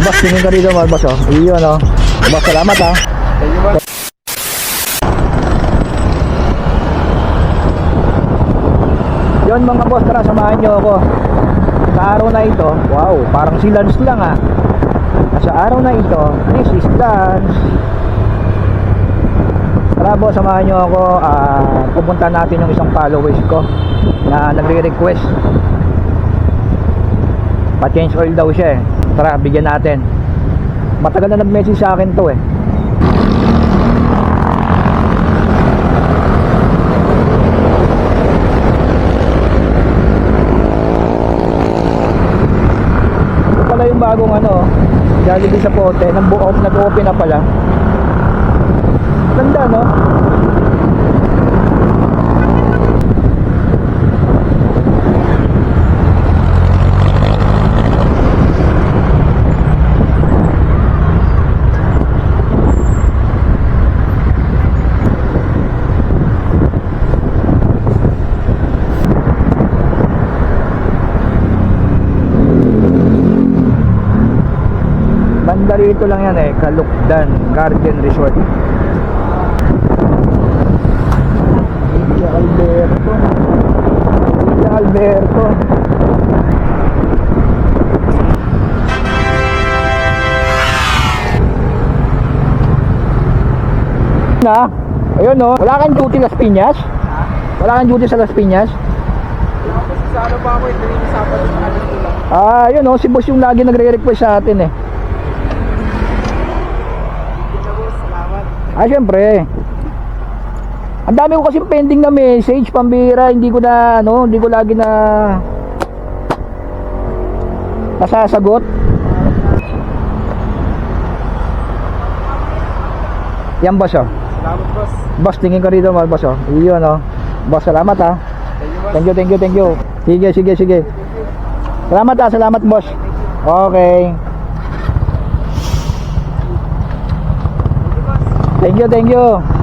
Boss, tingin ka rito mga boss, oh. Iyon, oh. Boss, salamat, ha. Thank you, boss. Yun mga boss, tara, samahan nyo ako. Sa araw na ito, wow, parang si Lance lang, ha. Sa araw na ito, this is Lance. Tara boss, samahan nyo ako. Pupunta natin yung isang followers ko na nagre-request pa-change oil daw siya, eh. Tara, bigyan natin. Matagal na nag-message sa akin to, eh. Ito pala yung bagong ano, Jollibee sa pote, nag-open na pala. Ganda, no? Banda rito lang yan, eh, Caloocan Garden Resort. Alberto. Na, ayun, no. Wala kang duty Las Piñas? Wala kang duty sa Las Piñas? Sa ano pa ako, ito yung Sabado sa alas ko lang. Ayun, no, si boss yung lagi nagre-request sa atin, eh. Salamat. Syempre. Ang dami ko kasi pending na message, pambira, hindi ko na ano, hindi ko lagi na nasasagot. Yan boss, oh. Salamat, boss. Boss, tingin ka rito mga boss, oh. Iyon, oh. Boss, salamat, ha. Thank you, boss. Thank you. Sige. Salamat, ha. Salamat, boss. Okay. Thank you.